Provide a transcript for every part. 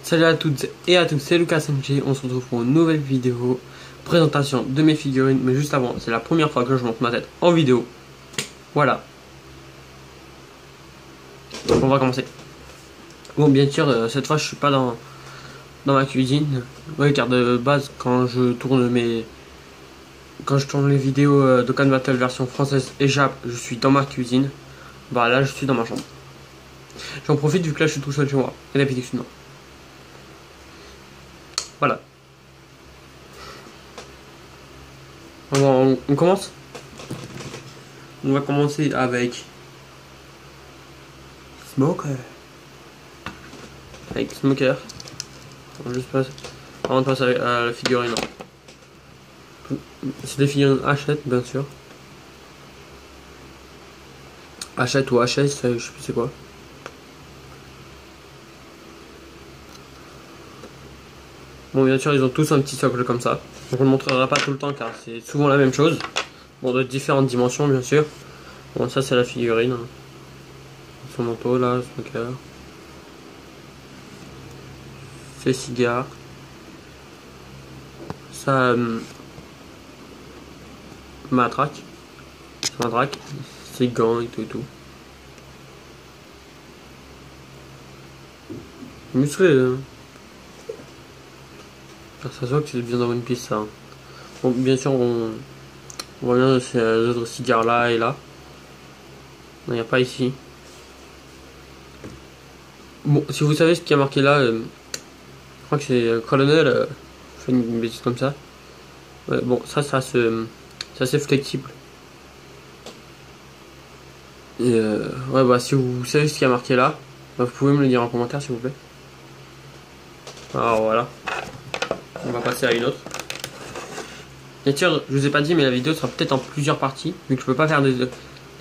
Salut à toutes et à tous, c'est Lucas MG, on se retrouve pour une nouvelle vidéo présentation de mes figurines, mais juste avant, c'est la première fois que je montre ma tête en vidéo. Voilà. Donc on va commencer. Bon, bien sûr, cette fois je suis pas dans ma cuisine. Oui, car de base, quand je tourne les vidéos de Can Battle version française et Jap, je suis dans ma cuisine. Bah là, je suis dans ma chambre. J'en profite vu que là je suis tout seul chez moi. Et d'habitude, non. Voilà. On commence. On va commencer avec Smoker. Avec Smoker. On va juste passer. Avant de passer à la figurine. C'est des figurines Hachette, bien sûr. Hachette ou HS, je sais plus c'est quoi. Bon, bien sûr, ils ont tous un petit socle comme ça. Donc on ne le montrera pas tout le temps car c'est souvent la même chose. Bon, de différentes dimensions, bien sûr. Bon, ça c'est la figurine. Son manteau là, Smoker. Ses cigares. Sa matraque. Sa matraque. Ses gants et tout et tout. Musclé, hein. Ça se voit que c'est bien dans une piste, ça. Bon, bien sûr, on voit bien ces autres cigares là et là. Il n'y a pas ici. Bon, si vous savez ce qui a marqué là, je crois que c'est colonel, fait une bêtise comme ça. Ouais, bon, ça c'est assez flexible. Et ouais, bah si vous savez ce qui a marqué là, bah, vous pouvez me le dire en commentaire s'il vous plaît. Alors voilà. On va passer à une autre. Bien sûr, je vous ai pas dit, mais la vidéo sera peut-être en plusieurs parties, vu que je peux pas faire des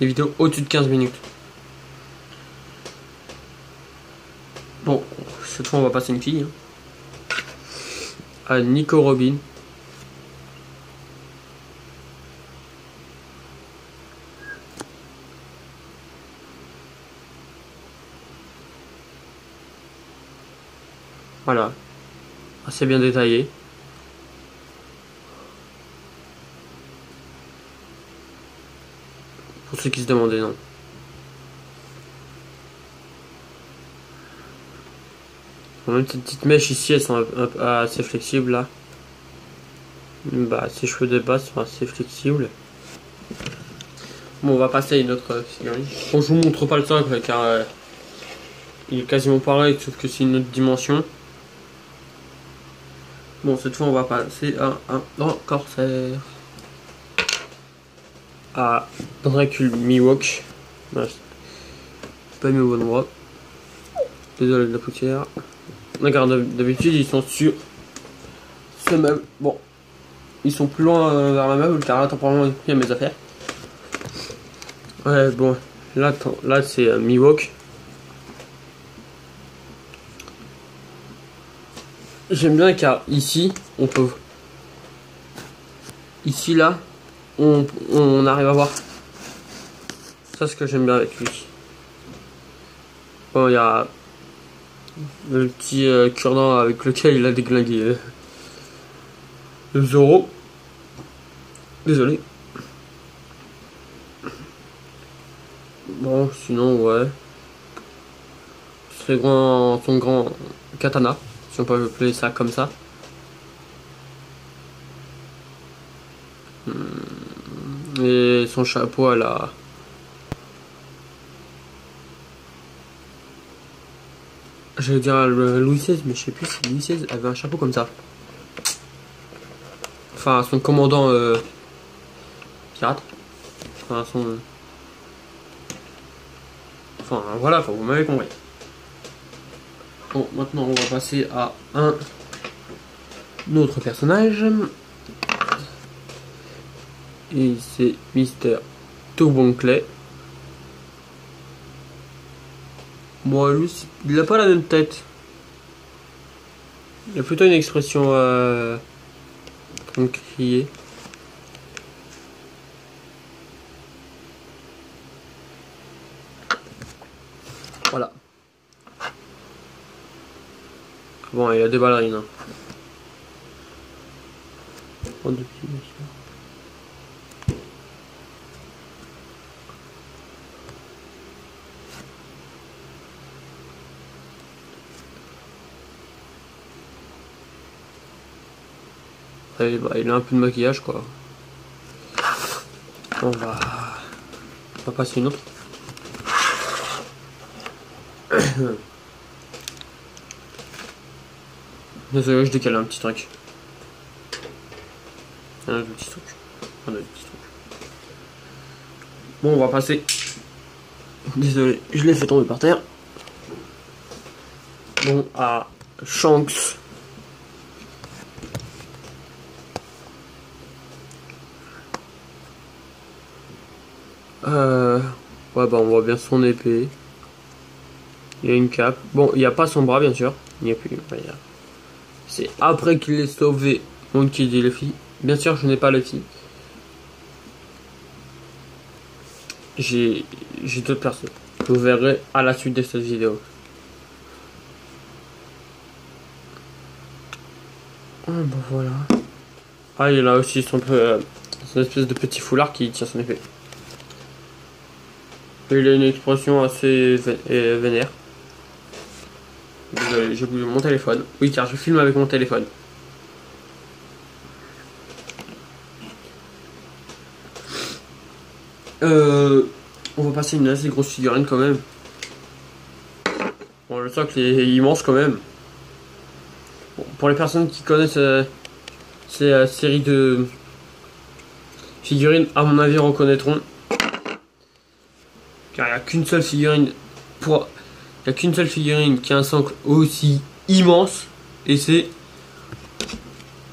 vidéos au-dessus de 15 minutes. Bon, cette fois on va passer une fille. À Nico Robin. Voilà. Assez bien détaillé. Pour ceux qui se demandaient, non. Même ces petites mèches ici, elles sont assez flexibles là. Bah, ses cheveux de base sont assez flexibles. Bon, on va passer à une autre figurine. Bon, je vous montre pas le socle car il est quasiment pareil, sauf que c'est une autre dimension. Bon, cette fois, on va passer à un grand corsaire. À Dracul Miwok. Ouais, c'est pas mis au bon endroit. Désolé de la poussière. Regarde, d'habitude, ils sont sur ce meuble. Bon, ils sont plus loin vers la meuble car là, temporairement, il y a mes affaires. Ouais, bon, là c'est Miwok. J'aime bien car ici, on peut. Ici, là, on arrive à voir. Ça, ce que j'aime bien avec lui. Bon, il y a le petit cure-dent avec lequel il a déglingué le Zoro. Désolé. Bon, sinon, ouais. Son grand katana, si on peut appeler ça comme ça. Et son chapeau à la... J'allais dire le Louis XVI, mais je sais plus si Louis XVI avait un chapeau comme ça. Enfin, son commandant pirate. Enfin, Enfin, voilà, vous m'avez compris. Bon, maintenant on va passer à un autre personnage. Et c'est Mister Tourbon-Clay. Bon, lui, il a pas la même tête. Il a plutôt une expression en train de crier. Voilà. Bon, il y a des ballerines. Hein. Oh, deux petits, bien sûr. Et bah, il a un peu de maquillage quoi. On va passer une autre. Désolé, je décale un petit truc. Un petit truc. Un petit truc. Bon, on va passer. Désolé, je l'ai fait tomber par terre. Bon, à Shanks. Ouais, bah on voit bien son épée. Il y a une cape. Bon, il n'y a pas son bras, bien sûr. Il n'y a plus. C'est après qu'il ait sauvé Monkey D. Luffy. Bien sûr, je n'ai pas Luffy. J'ai d'autres personnes. Vous verrez à la suite de cette vidéo. Ah, bah voilà. Ah, il a aussi son espèce de petit foulard qui tient son épée. Et il a une expression assez vénère. Désolé, j'ai oublié mon téléphone. Oui, car je filme avec mon téléphone. On va passer une assez grosse figurine quand même. Bon, le socle est immense quand même. Bon, pour les personnes qui connaissent ces séries de figurines, à mon avis, reconnaîtront. Car il n'y a qu'une seule figurine il n'y a qu'une seule figurine qui a un socle aussi immense. Et c'est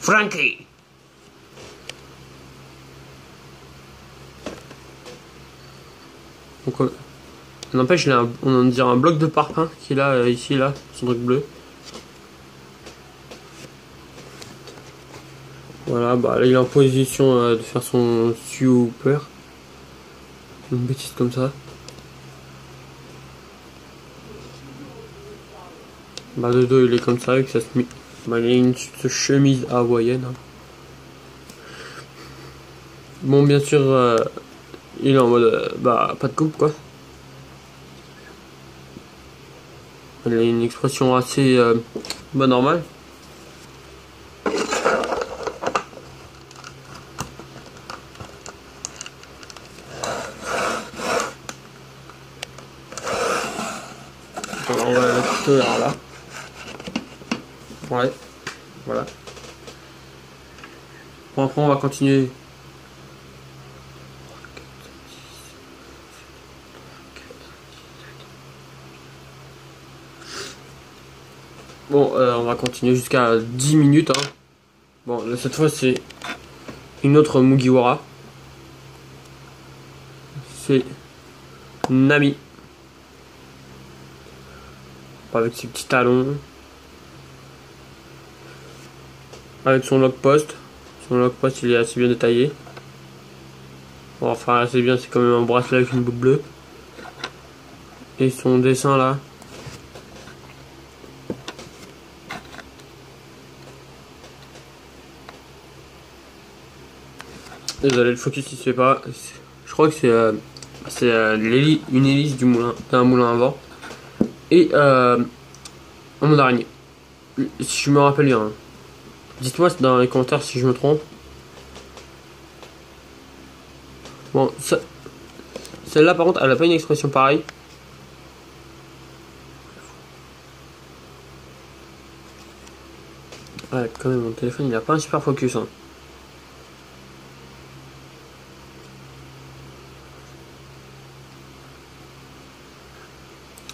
Franky. Donc, n'empêche, on dirait un bloc de parpaing qu'il a ici, là, son truc bleu. Voilà, bah là il est en position de faire son super. Une bêtise comme ça. Bah de dos il est comme ça avec sa chemise. Bah il a une chemise hawaïenne. Hein. Bon bien sûr il est en mode bah pas de coupe quoi. Il a une expression assez bah normale. Alors, on va mettre tout là. Ouais, voilà. Bon après on va continuer. Bon, on va continuer jusqu'à 10 minutes. Hein. Bon, là, cette fois, c'est une autre Mugiwara. C'est Nami. Avec ses petits talons. Avec son lock post. Son lock post, il est assez bien détaillé. Bon, enfin, assez bien, c'est quand même un bracelet avec une boucle bleue. Et son dessin là. Désolé, le focus il se fait pas. Je crois que c'est une hélice d'un moulin à vent. Et un monde d'araignée. Si je me rappelle bien. Hein. Dites-moi dans les commentaires si je me trompe. Bon, celle-là par contre, elle a pas une expression pareille. Ouais, quand même, mon téléphone il a pas un super focus. Hein.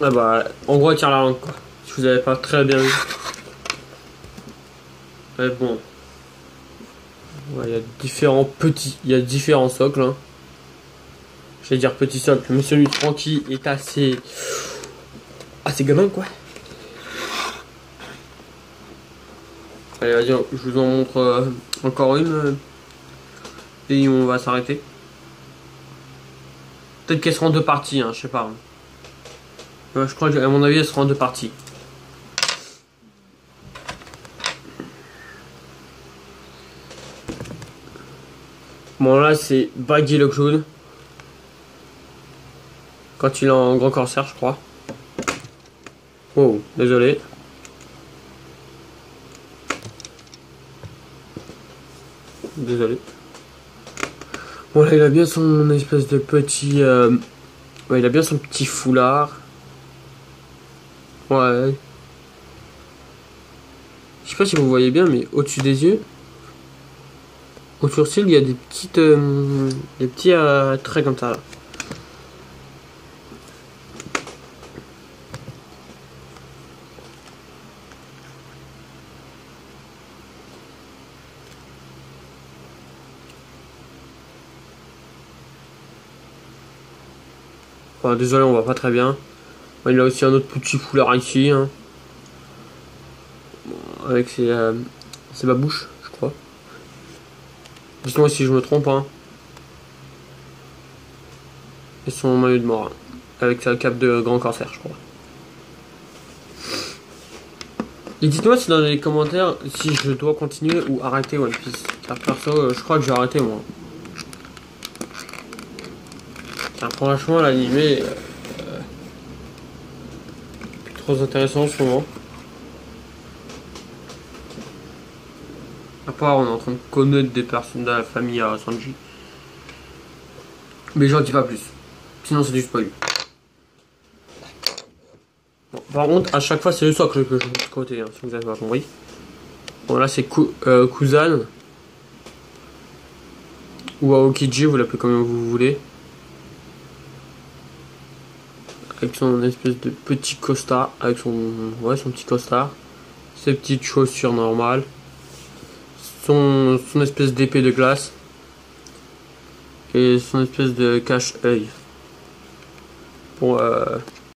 Ah bah, en gros, elle tire la langue quoi. Si vous avez pas très bien vu. Ouais, bon. Ouais, il y a différents socles. Hein. Je vais dire petit socle, mais celui de Franky est assez gamin quoi. Allez, vas-y, je vous en montre encore une. Et on va s'arrêter. Peut-être qu'elle sera en deux parties, hein, je sais pas. Hein. Je crois qu'à mon avis, elle sera en deux parties. Bon là c'est Baggy le clown. Quand il est en grand corsaire je crois. Oh, désolé. Désolé. Bon là il a bien son espèce de petit... Ouais, il a bien son petit foulard. Ouais. Je sais pas si vous voyez bien, mais au-dessus des yeux, au sourcil, il y a des petites, des petits traits comme ça. Là. Enfin, désolé, on voit pas très bien. Il a aussi un autre petit foulard ici, hein, avec ses babouches, je crois. Dites-moi si je me trompe, hein. Et son maillot de mort, hein, avec sa cape de grand corsaire, je crois. Et dites-moi si dans les commentaires si je dois continuer ou arrêter One Piece. Car perso, je crois que j'ai arrêté moi. Car franchement, l'animé trop intéressant en ce moment. À part, on est en train de connaître des personnes de la famille à Sanji. Mais j'en dis pas plus. Sinon, c'est du spoil. Bon, par contre, à chaque fois, c'est le socle que je mets de côté, hein, si vous avez pas compris. Bon, là, c'est Kuzan. Ou Aokiji, vous l'appelez comme vous voulez. Avec son espèce de petit costard. Avec son petit costard. Ses petites chaussures normales. Son espèce d'épée de glace. Et son espèce de cache-œil. Pour